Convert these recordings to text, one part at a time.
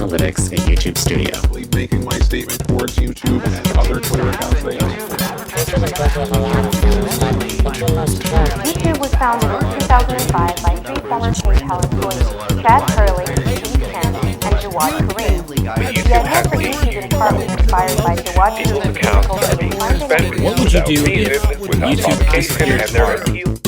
analytics in YouTube Studio. Making my statement towards YouTube and other Twitter accounts they own. YouTube was founded in 2005 by three former PayPal employees, Chad Hurley, Steve Chen, and Jawad Kareem. The idea for YouTube in part was inspired by Jawad Kareem's difficulty in finding What would you do if YouTube disappeared tomorrow?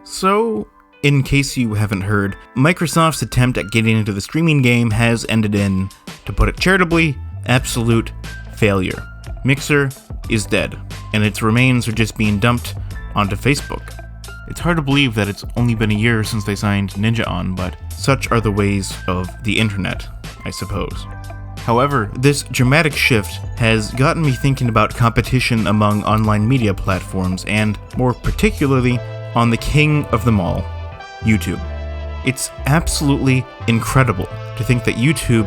So, in case you haven't heard, Microsoft's attempt at getting into the streaming game has ended in, to put it charitably, absolute failure. Mixer is dead, and its remains are just being dumped onto Facebook. It's hard to believe that it's only been a year since they signed Ninja on, but such are the ways of the internet, I suppose. However, this dramatic shift has gotten me thinking about competition among online media platforms, and more particularly, on the king of them all, YouTube. It's absolutely incredible to think that YouTube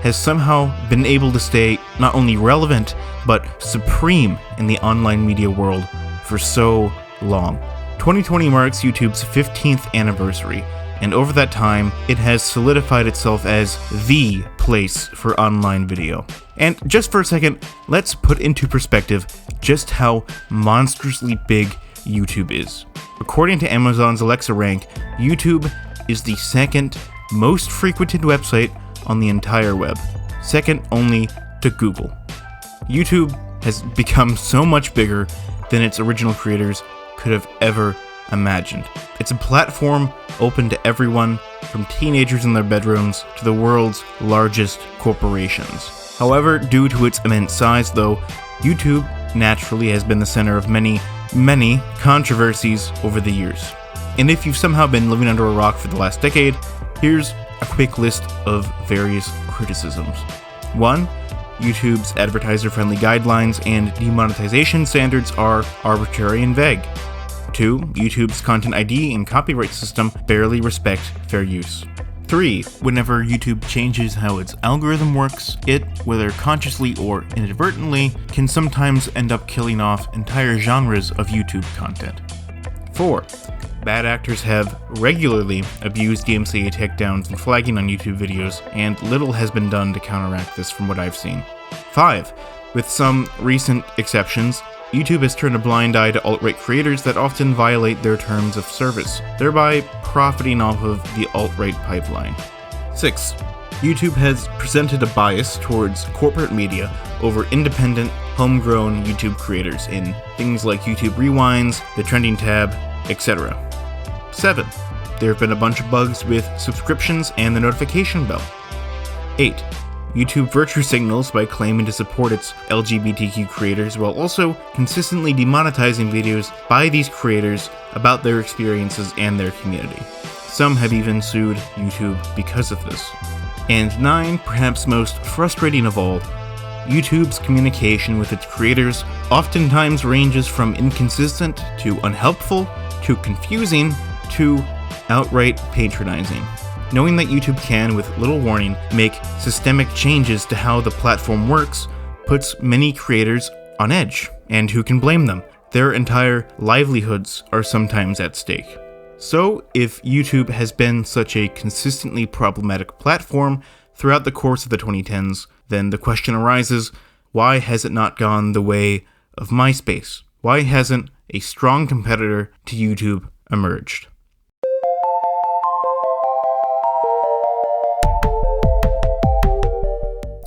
has somehow been able to stay not only relevant, but supreme in the online media world for so long. 2020 marks YouTube's 15th anniversary, and over that time, it has solidified itself as the place for online video. And just for a second, let's put into perspective just how monstrously big YouTube is. According to Amazon's Alexa rank, YouTube is the second most frequented website on the entire web, second only to Google. YouTube has become so much bigger than its original creators could have ever imagined. It's a platform open to everyone, from teenagers in their bedrooms to the world's largest corporations. However, due to its immense size though, YouTube naturally has been the center of many controversies over the years. And if you've somehow been living under a rock for the last decade, here's a quick list of various criticisms. 1. YouTube's advertiser-friendly guidelines and demonetization standards are arbitrary and vague. 2. YouTube's content ID and copyright system barely respect fair use. 3. Whenever YouTube changes how its algorithm works, it, whether consciously or inadvertently, can sometimes end up killing off entire genres of YouTube content. 4. Bad actors have regularly abused DMCA takedowns and flagging on YouTube videos, and little has been done to counteract this from what I've seen. 5. With some recent exceptions, YouTube has turned a blind eye to alt-right creators that often violate their terms of service, thereby profiting off of the alt-right pipeline. 6. YouTube has presented a bias towards corporate media over independent, homegrown YouTube creators in things like YouTube Rewinds, the Trending tab, etc. 7. There have been a bunch of bugs with subscriptions and the notification bell. 8. YouTube virtue signals by claiming to support its LGBTQ creators while also consistently demonetizing videos by these creators about their experiences and their community. Some have even sued YouTube because of this. And 9, perhaps most frustrating of all, YouTube's communication with its creators oftentimes ranges from inconsistent to unhelpful to confusing to outright patronizing. Knowing that YouTube can, with little warning, make systemic changes to how the platform works puts many creators on edge, and who can blame them? Their entire livelihoods are sometimes at stake. So, if YouTube has been such a consistently problematic platform throughout the course of the 2010s, then the question arises, why has it not gone the way of MySpace? Why hasn't a strong competitor to YouTube emerged?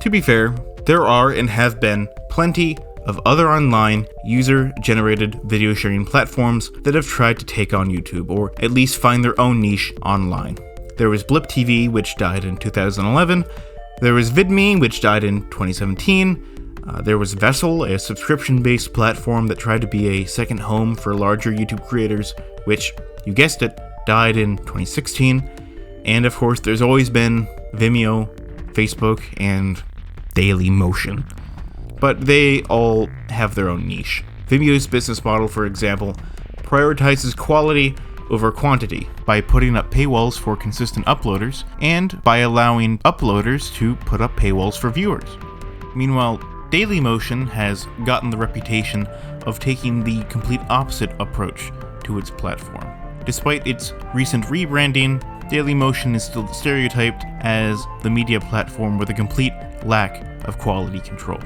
To be fair, there are and have been plenty of other online user-generated video sharing platforms that have tried to take on YouTube, or at least find their own niche online. There was Blip TV, which died in 2011. There was VidMe, which died in 2017. There was Vessel, a subscription-based platform that tried to be a second home for larger YouTube creators, which, you guessed it, died in 2016. And of course, there's always been Vimeo, Facebook, and Dailymotion. But they all have their own niche. Vimeo's business model, for example, prioritizes quality over quantity by putting up paywalls for consistent uploaders and by allowing uploaders to put up paywalls for viewers. Meanwhile, Dailymotion has gotten the reputation of taking the complete opposite approach to its platform. Despite its recent rebranding, Dailymotion is still stereotyped as the media platform with a complete lack of quality control.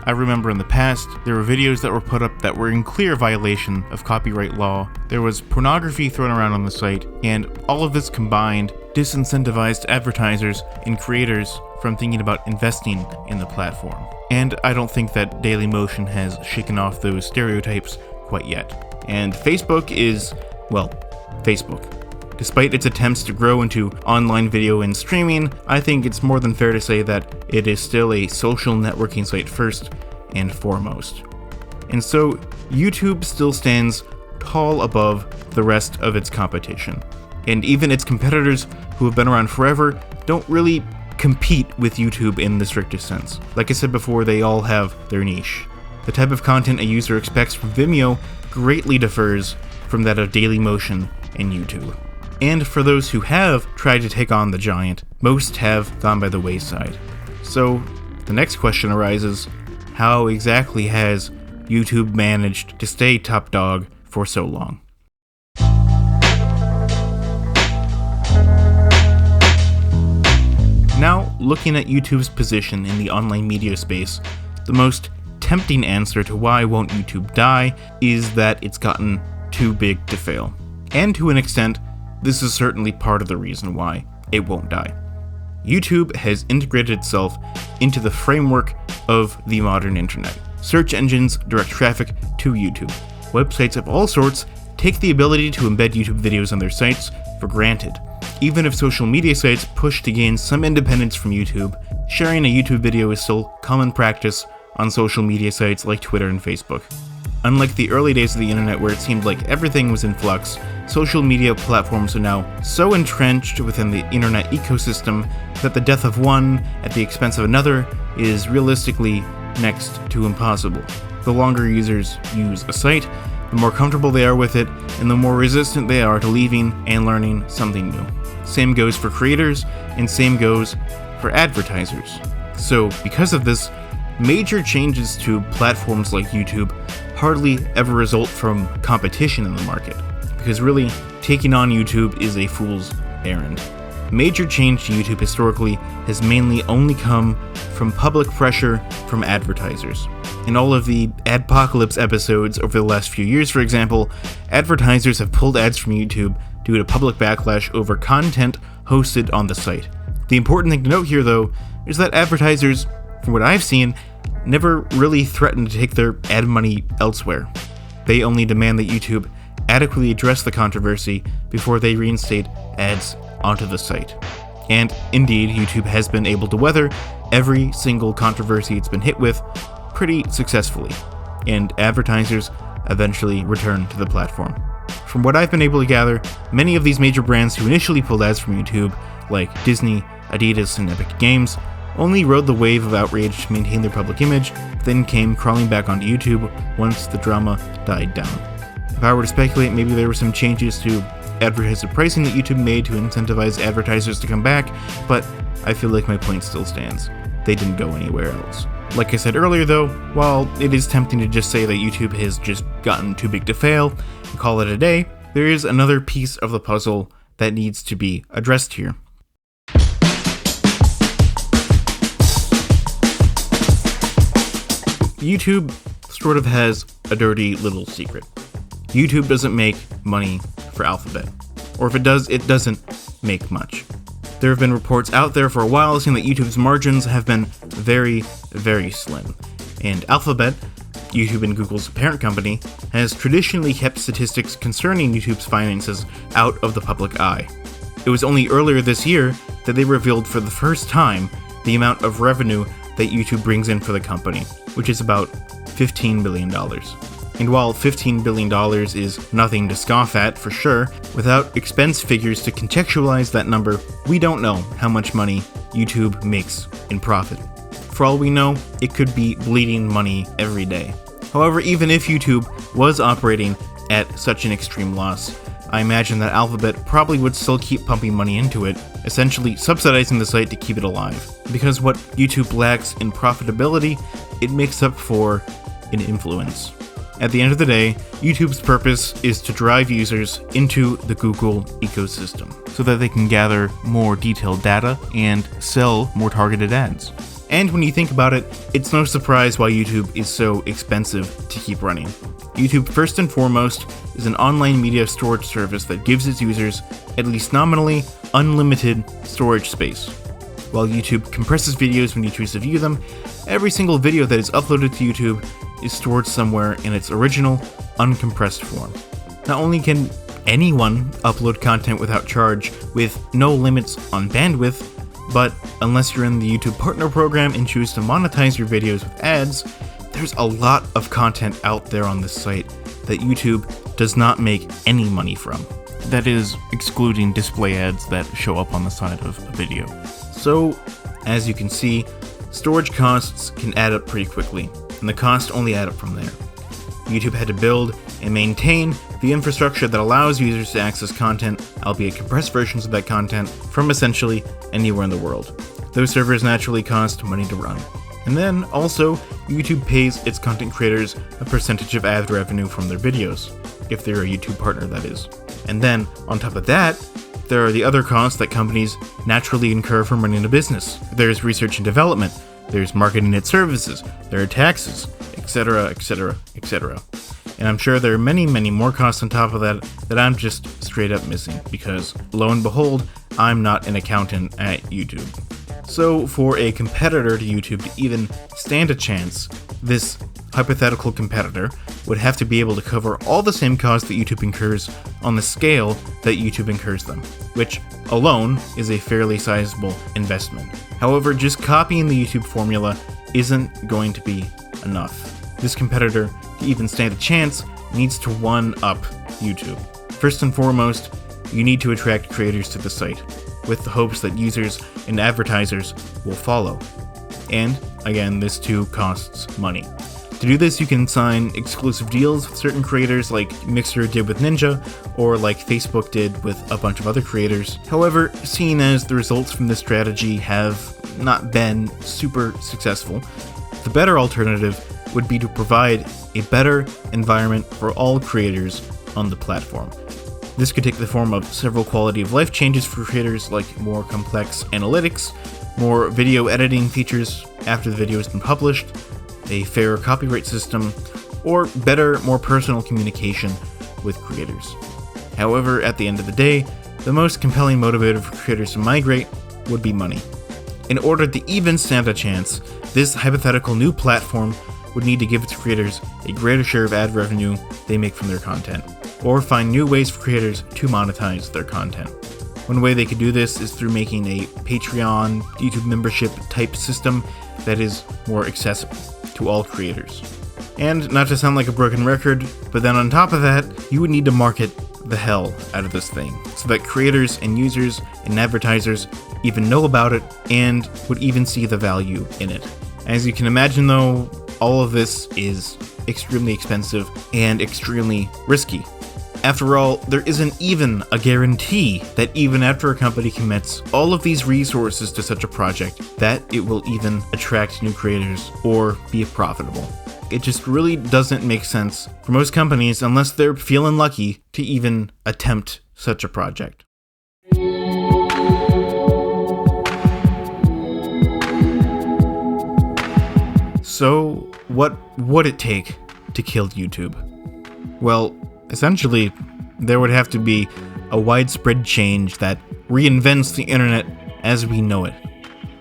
I remember in the past, there were videos that were put up that were in clear violation of copyright law, there was pornography thrown around on the site, and all of this combined disincentivized advertisers and creators from thinking about investing in the platform. And I don't think that Dailymotion has shaken off those stereotypes quite yet. And Facebook is, well, Facebook. Despite its attempts to grow into online video and streaming, I think it's more than fair to say that it is still a social networking site first and foremost. And so, YouTube still stands tall above the rest of its competition. And even its competitors, who have been around forever, don't really compete with YouTube in the strictest sense. Like I said before, they all have their niche. The type of content a user expects from Vimeo greatly differs from that of Dailymotion and YouTube. And for those who have tried to take on the giant, most have gone by the wayside. So, the next question arises, how exactly has YouTube managed to stay top dog for so long? Now, looking at YouTube's position in the online media space, the most tempting answer to why won't YouTube die is that it's gotten too big to fail. And to an extent, this is certainly part of the reason why it won't die. YouTube has integrated itself into the framework of the modern internet. Search engines direct traffic to YouTube. Websites of all sorts take the ability to embed YouTube videos on their sites for granted. Even if social media sites push to gain some independence from YouTube, sharing a YouTube video is still common practice on social media sites like Twitter and Facebook. Unlike the early days of the internet where it seemed like everything was in flux, social media platforms are now so entrenched within the internet ecosystem that the death of one at the expense of another is realistically next to impossible. The longer users use a site, the more comfortable they are with it, and the more resistant they are to leaving and learning something new. Same goes for creators, and same goes for advertisers. So, because of this, major changes to platforms like YouTube hardly ever result from competition in the market, because really, taking on YouTube is a fool's errand. Major change to YouTube historically has mainly only come from public pressure from advertisers. In all of the Adpocalypse episodes over the last few years, for example, advertisers have pulled ads from YouTube due to public backlash over content hosted on the site. The important thing to note here, though, is that advertisers, from what I've seen, never really threaten to take their ad money elsewhere. They only demand that YouTube adequately address the controversy before they reinstate ads onto the site. And indeed, YouTube has been able to weather every single controversy it's been hit with pretty successfully, and advertisers eventually return to the platform. From what I've been able to gather, many of these major brands who initially pulled ads from YouTube, like Disney, Adidas, and Epic Games, only rode the wave of outrage to maintain their public image, then came crawling back onto YouTube once the drama died down. If I were to speculate, maybe there were some changes to advertiser pricing that YouTube made to incentivize advertisers to come back, but I feel like my point still stands. They didn't go anywhere else. Like I said earlier though, while it is tempting to just say that YouTube has just gotten too big to fail and call it a day, there is another piece of the puzzle that needs to be addressed here. YouTube sort of has a dirty little secret. YouTube doesn't make money for Alphabet. Or if it does, it doesn't make much. There have been reports out there for a while saying that YouTube's margins have been very, very slim. And Alphabet, YouTube and Google's parent company, has traditionally kept statistics concerning YouTube's finances out of the public eye. It was only earlier this year that they revealed for the first time the amount of revenue that YouTube brings in for the company, which is about $15 billion. And while $15 billion is nothing to scoff at, for sure, without expense figures to contextualize that number, we don't know how much money YouTube makes in profit. For all we know, it could be bleeding money every day. However, even if YouTube was operating at such an extreme loss, I imagine that Alphabet probably would still keep pumping money into it, essentially subsidizing the site to keep it alive. Because what YouTube lacks in profitability, it makes up for in influence. At the end of the day, YouTube's purpose is to drive users into the Google ecosystem so that they can gather more detailed data and sell more targeted ads. And when you think about it, it's no surprise why YouTube is so expensive to keep running. YouTube, first and foremost, is an online media storage service that gives its users, at least nominally, unlimited storage space. While YouTube compresses videos when you choose to view them, every single video that is uploaded to YouTube is stored somewhere in its original, uncompressed form. Not only can anyone upload content without charge with no limits on bandwidth, but unless you're in the YouTube Partner Program and choose to monetize your videos with ads, there's a lot of content out there on this site that YouTube does not make any money from. That is, excluding display ads that show up on the side of a video. So, as you can see, storage costs can add up pretty quickly, and the costs only add up from there. YouTube had to build and maintain the infrastructure that allows users to access content, albeit compressed versions of that content, from essentially anywhere in the world. Those servers naturally cost money to run. And then, also, YouTube pays its content creators a percentage of ad revenue from their videos, if they're a YouTube partner, that is. And then, on top of that, there are the other costs that companies naturally incur from running a business. There's research and development, there's marketing its services, there are taxes, etc., etc., etc. And I'm sure there are many, many more costs on top of that I'm just straight up missing, because lo and behold, I'm not an accountant at YouTube. So for a competitor to YouTube to even stand a chance, this hypothetical competitor would have to be able to cover all the same costs that YouTube incurs on the scale that YouTube incurs them, which alone is a fairly sizable investment. However, just copying the YouTube formula isn't going to be enough. This competitor, to even stand a chance, needs to one-up YouTube. First and foremost, you need to attract creators to the site, with the hopes that users and advertisers will follow. And, again, this too costs money. To do this, you can sign exclusive deals with certain creators like Mixer did with Ninja, or like Facebook did with a bunch of other creators. However, seeing as the results from this strategy have not been super successful, the better alternative would be to provide a better environment for all creators on the platform. This could take the form of several quality of life changes for creators, like more complex analytics, more video editing features after the video has been published, a fairer copyright system, or better, more personal communication with creators. However, at the end of the day, the most compelling motivator for creators to migrate would be money. In order to even stand a chance, this hypothetical new platform would need to give its creators a greater share of ad revenue they make from their content, or find new ways for creators to monetize their content. One way they could do this is through making a Patreon, YouTube membership type system that is more accessible to all creators. And not to sound like a broken record, but then on top of that, you would need to market the hell out of this thing, so that creators and users and advertisers even know about it and would even see the value in it. As you can imagine though, all of this is extremely expensive and extremely risky. After all, there isn't even a guarantee that even after a company commits all of these resources to such a project, that it will even attract new creators or be profitable. It just really doesn't make sense for most companies unless they're feeling lucky to even attempt such a project. So, what would it take to kill YouTube? Well, essentially, there would have to be a widespread change that reinvents the internet as we know it.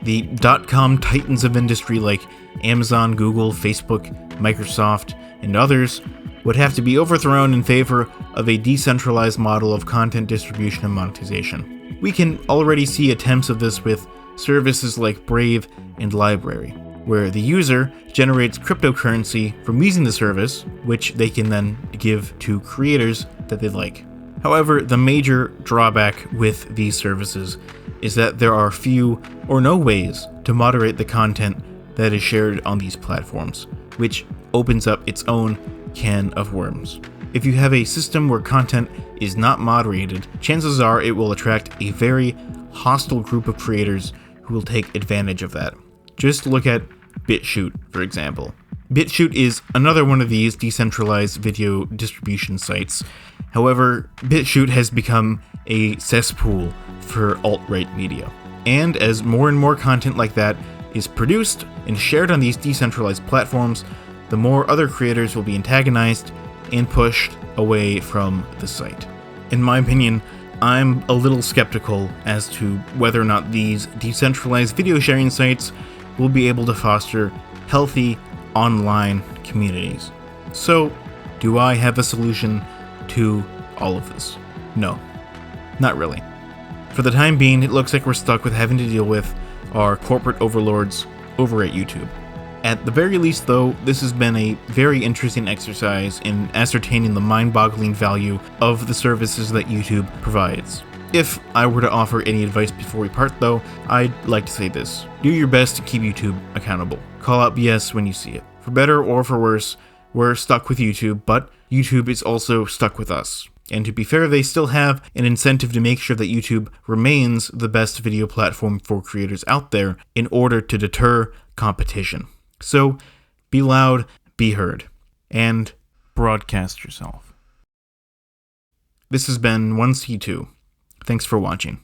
The dot-com titans of industry like Amazon, Google, Facebook, Microsoft, and others would have to be overthrown in favor of a decentralized model of content distribution and monetization. We can already see attempts of this with services like Brave and Library, where the user generates cryptocurrency from using the service, which they can then give to creators that they like. However, the major drawback with these services is that there are few or no ways to moderate the content that is shared on these platforms, which opens up its own can of worms. If you have a system where content is not moderated, chances are it will attract a very hostile group of creators who will take advantage of that. Just look at BitChute, for example. BitChute is another one of these decentralized video distribution sites. However, BitChute has become a cesspool for alt-right media. And as more and more content like that is produced and shared on these decentralized platforms, the more other creators will be antagonized and pushed away from the site. In my opinion, I'm a little skeptical as to whether or not these decentralized video sharing sites will be able to foster healthy online communities. So, do I have a solution to all of this? No, not really. For the time being, it looks like we're stuck with having to deal with our corporate overlords over at YouTube. At the very least, though, this has been a very interesting exercise in ascertaining the mind-boggling value of the services that YouTube provides. If I were to offer any advice before we part, though, I'd like to say this. Do your best to keep YouTube accountable. Call out BS when you see it. For better or for worse, we're stuck with YouTube, but YouTube is also stuck with us. And to be fair, they still have an incentive to make sure that YouTube remains the best video platform for creators out there in order to deter competition. So, be loud, be heard, and broadcast yourself. This has been 1C2. Thanks for watching.